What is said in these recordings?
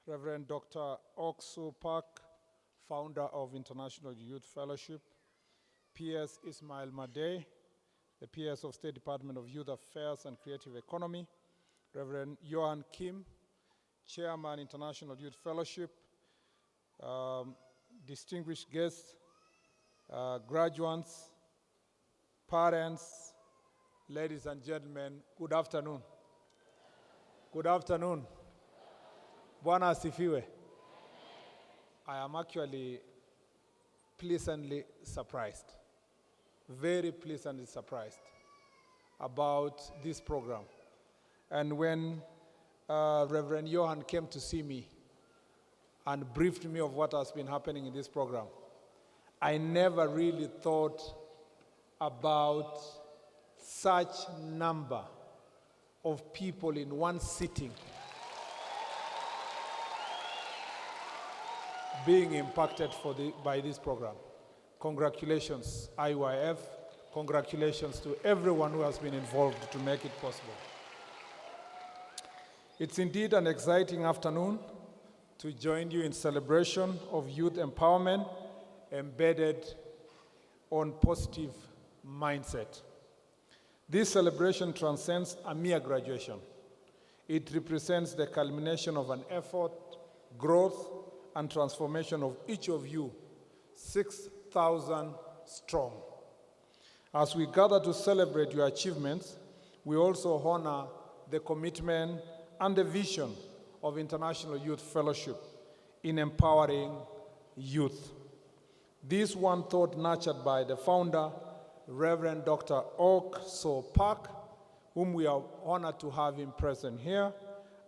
Reverend Dr. Oksu Park, founder of International Youth Fellowship, PS Ismail Madey, the PS of State Department of Youth Affairs and Creative Economy, Reverend Johan Kim, Chairman, International Youth Fellowship, distinguished guests, graduates, parents, ladies and gentlemen, good afternoon. Good afternoon. Bwana asifiwe. I am actually pleasantly surprised, very pleasantly surprised about this program. And when Reverend Johan came to see me and briefed me of what has been happening in this program, I never really thought about such number of people in one sitting being impacted by this program. Congratulations, IYF. Congratulations to everyone who has been involved to make it possible. It's indeed an exciting afternoon to join you in celebration of youth empowerment embedded on positive mindset. This celebration transcends a mere graduation. It represents the culmination of an effort, growth, and transformation of each of you, 6,000 strong. As we gather to celebrate your achievements, we also honor the commitment and the vision of International Youth Fellowship in empowering youth. This one thought nurtured by the founder, Reverend Dr. Oksu Park, whom we are honored to have him present here,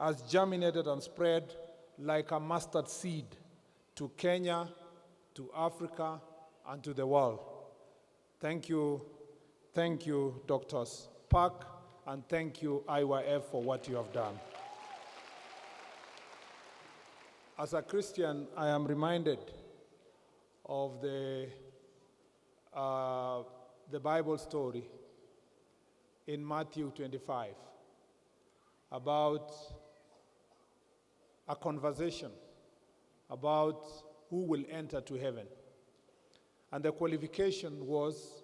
has germinated and spread like a mustard seed to Kenya, to Africa, and to the world. Thank you, Dr. Park, and thank you, IYF, for what you have done. As a Christian, I am reminded of the Bible story in Matthew 25 about a conversation about who will enter to heaven. And the qualification was,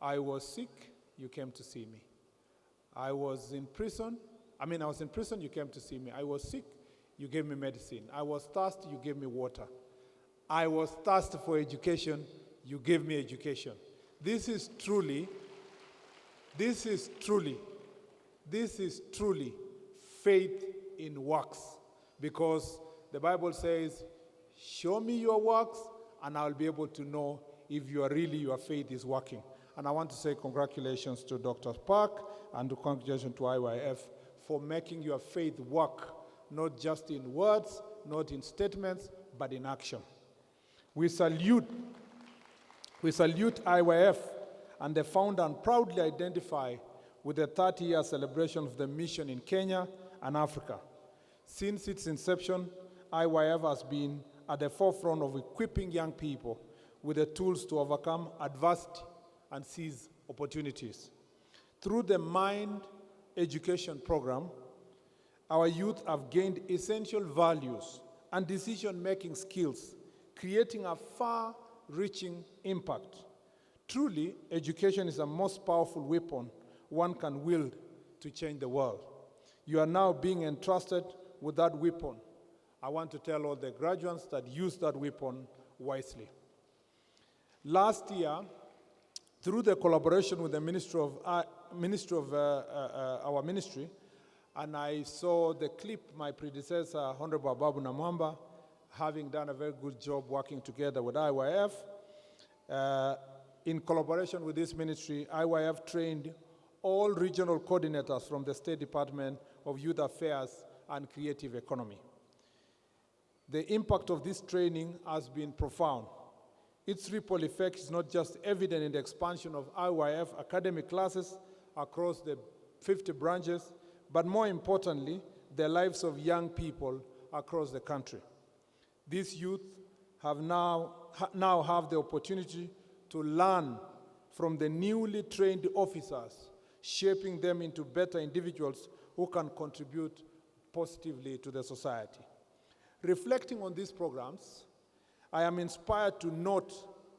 I was sick, you came to see me. I was in prison, you came to see me. I was sick, you gave me medicine. I was thirsty, you gave me water. I was thirsty for education, you gave me education. This is truly faith in works. Because the Bible says, show me your works and I'll be able to know if your faith is working. And I want to say congratulations to Dr. Park and congratulations to IYF for making your faith work, not just in words, not in statements, but in action. We salute IYF and the founder and proudly identify with the 30-year celebration of the mission in Kenya and Africa. Since its inception, IYF has been at the forefront of equipping young people with the tools to overcome adversity and seize opportunities. Through the Mind Education Program, our youth have gained essential values and decision-making skills, creating a far-reaching impact. Truly, education is the most powerful weapon one can wield to change the world. You are now being entrusted with that weapon. I want to tell all the graduates that use that weapon wisely. Last year, through the collaboration with the our ministry, and I saw the clip, my predecessor, Honorable Babu Namwamba, having done a very good job working together with IYF. In collaboration with this ministry, IYF trained all regional coordinators from the State Department of Youth Affairs and Creative Economy. The impact of this training has been profound. Its ripple effect is not just evident in the expansion of IYF academic classes across the 50 branches, but more importantly, the lives of young people across the country. These youth have now have the opportunity to learn from the newly trained officers, shaping them into better individuals who can contribute positively to the society. Reflecting on these programs, I am inspired to note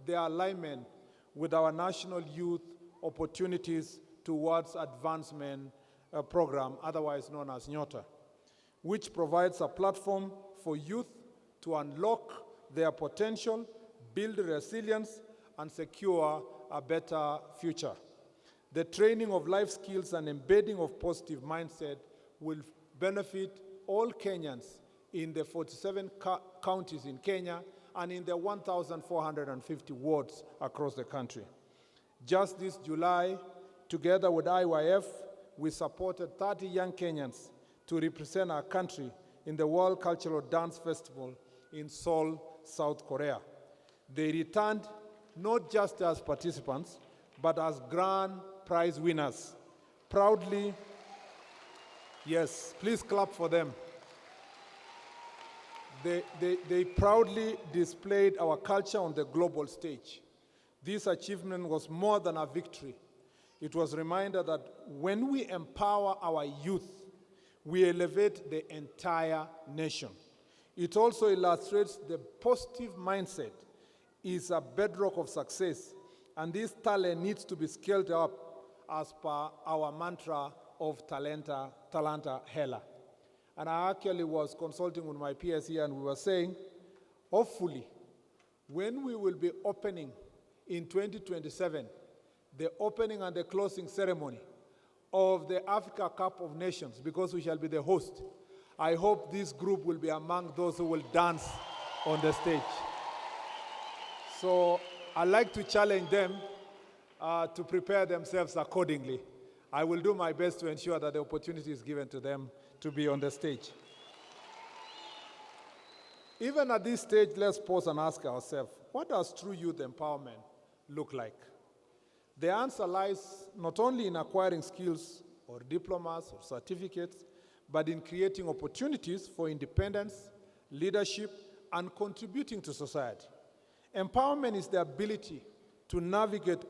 their alignment with our National Youth Opportunities Towards Advancement program, otherwise known as NYOTA, which provides a platform for youth to unlock their potential, build resilience, and secure a better future. The training of life skills and embedding of positive mindset will benefit all Kenyans in the 47 counties in Kenya and in the 1,450 wards across the country. Just this July, together with IYF, we supported 30 young Kenyans to represent our country in the World Cultural Dance Festival in Seoul, South Korea. They returned not just as participants, but as grand prize winners. Proudly, yes, please clap for them. They proudly displayed our culture on the global stage. This achievement was more than a victory. It was a reminder that when we empower our youth, we elevate the entire nation. It also illustrates the positive mindset is a bedrock of success, and this talent needs to be scaled up as per our mantra of talanta hela. And I actually was consulting with my peers here, and we were saying, hopefully, when we will be opening in 2027, the opening and the closing ceremony of the Africa Cup of Nations, because we shall be the host, I hope this group will be among those who will dance on the stage. So I'd like to challenge them to prepare themselves accordingly. I will do my best to ensure that the opportunity is given to them to be on the stage. Even at this stage, let's pause and ask ourselves, what does true youth empowerment look like? The answer lies not only in acquiring skills or diplomas or certificates, but in creating opportunities for independence, leadership, and contributing to society. Empowerment is the ability to navigate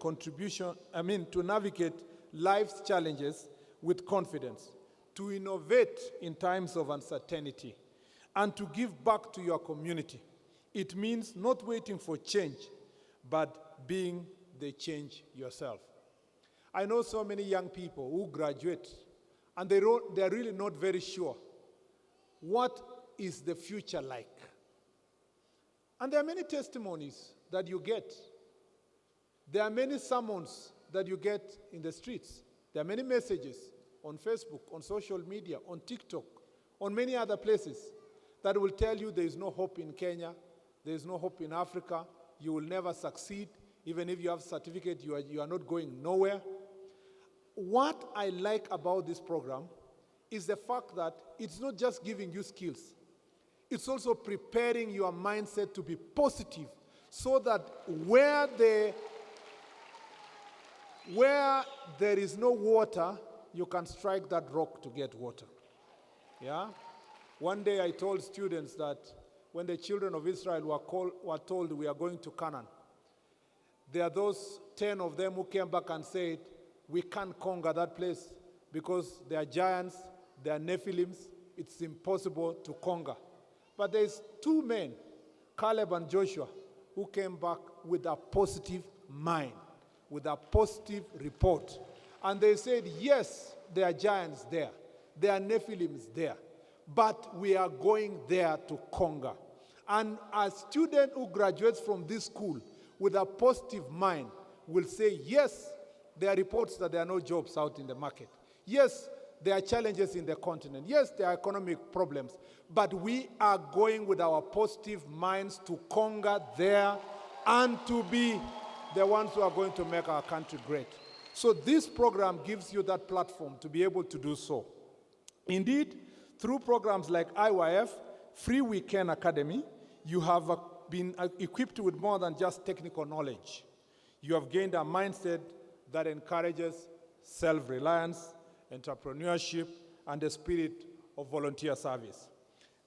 life's challenges with confidence, to innovate in times of uncertainty, and to give back to your community. It means not waiting for change, but being the change yourself. I know so many young people who graduate, and they're really not very sure what is the future like. And there are many testimonies that you get. There are many sermons that you get in the streets. There are many messages on Facebook, on social media, on TikTok, on many other places that will tell you there is no hope in Kenya, there is no hope in Africa, you will never succeed, even if you have a certificate, you are not going nowhere. What I like about this program is the fact that it's not just giving you skills, it's also preparing your mindset to be positive so that where there is no water, you can strike that rock to get water. Yeah? One day I told students that when the children of Israel were told we are going to Canaan, there are those 10 of them who came back and said, we can't conquer that place because they are giants, they are Nephilims, it's impossible to conquer. But there's 2 men, Caleb and Joshua, who came back with a positive mind, with a positive report. And they said, yes, there are giants there, there are Nephilims there, but we are going there to conquer. And a student who graduates from this school with a positive mind will say, yes, there are reports that there are no jobs out in the market. Yes, there are challenges in the continent. Yes, there are economic problems. But we are going with our positive minds to conquer there and to be the ones who are going to make our country great. So this program gives you that platform to be able to do so. Indeed, through programs like IYF, Free Weekend Academy, you have been equipped with more than just technical knowledge. You have gained a mindset that encourages self-reliance, entrepreneurship, and the spirit of volunteer service.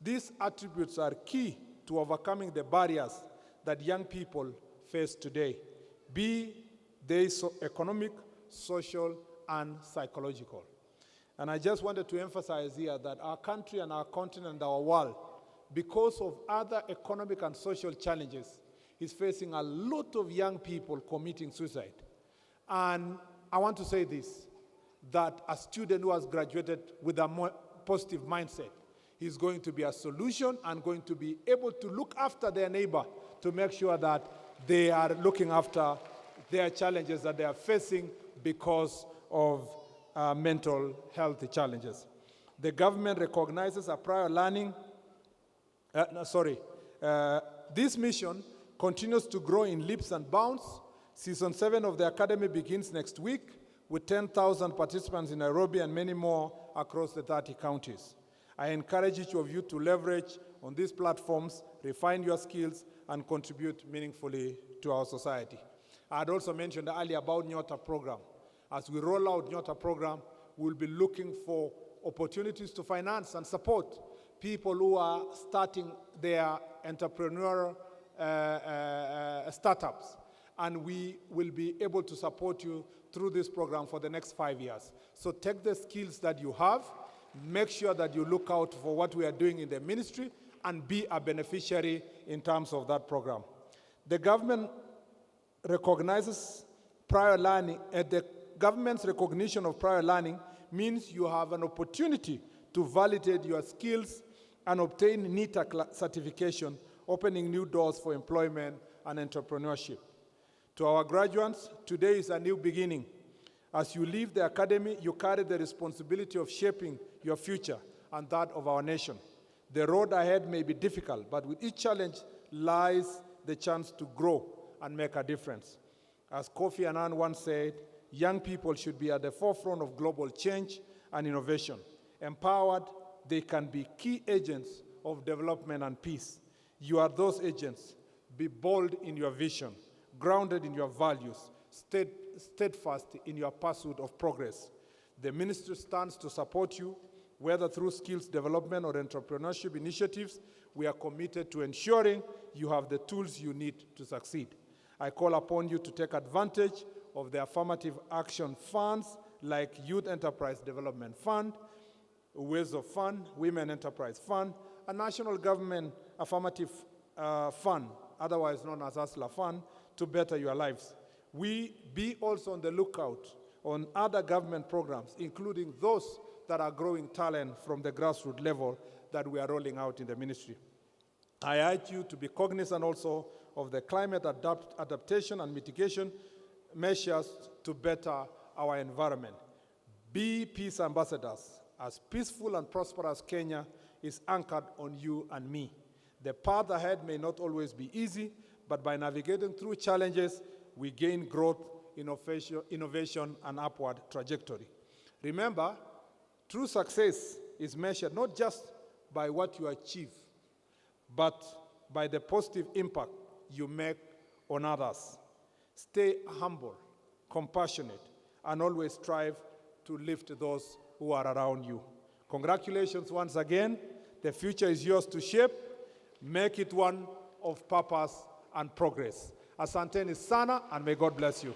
These attributes are key to overcoming the barriers that young people face today, be they economic, social, and psychological. And I just wanted to emphasize here that our country and our continent and our world because of other economic and social challenges, is facing a lot of young people committing suicide. And I want to say this, that a student who has graduated with a more positive mindset is going to be a solution and going to be able to look after their neighbor to make sure that they are looking after their challenges that they are facing because of mental health challenges. The government recognizes a prior learning. This mission continues to grow in leaps and bounds. Season 7 of the Academy begins next week with 10,000 participants in Nairobi and many more across the 30 counties. I encourage each of you to leverage on these platforms, refine your skills, and contribute meaningfully to our society. I had also mentioned earlier about Nyota program. As we roll out Nyota program, we'll be looking for opportunities to finance and support people who are starting their entrepreneurial startups. And we will be able to support you through this program for the next 5 years. So take the skills that you have, make sure that you look out for what we are doing in the ministry, and be a beneficiary in terms of that program. The government recognizes prior learning. The government's recognition of prior learning means you have an opportunity to validate your skills and obtain NITA certification, opening new doors for employment and entrepreneurship. To our graduates, today is a new beginning. As you leave the academy, you carry the responsibility of shaping your future and that of our nation. The road ahead may be difficult, but with each challenge lies the chance to grow and make a difference. As Kofi Annan once said, young people should be at the forefront of global change and innovation. Empowered, they can be key agents of development and peace. You are those agents. Be bold in your vision, grounded in your values, steadfast in your pursuit of progress. The ministry stands to support you, whether through skills development or entrepreneurship initiatives. We are committed to ensuring you have the tools you need to succeed. I call upon you to take advantage of the affirmative action funds like Youth Enterprise Development Fund, Ways of Fund, Women Enterprise Fund, a national government affirmative fund, otherwise known as ASLA Fund, to better your lives. We be also on the lookout on other government programs, including those that are growing talent from the grassroots level that we are rolling out in the ministry. I urge you to be cognizant also of the climate adaptation and mitigation measures to better our environment. Be peace ambassadors, as peaceful and prosperous Kenya is anchored on you and me. The path ahead may not always be easy, but by navigating through challenges, we gain growth, innovation, and upward trajectory. Remember, true success is measured not just by what you achieve, but by the positive impact you make on others. Stay humble, compassionate, and always strive to lift those who are around you. Congratulations once again. The future is yours to shape. Make it one of purpose and progress. Asanteni sana, and may God bless you.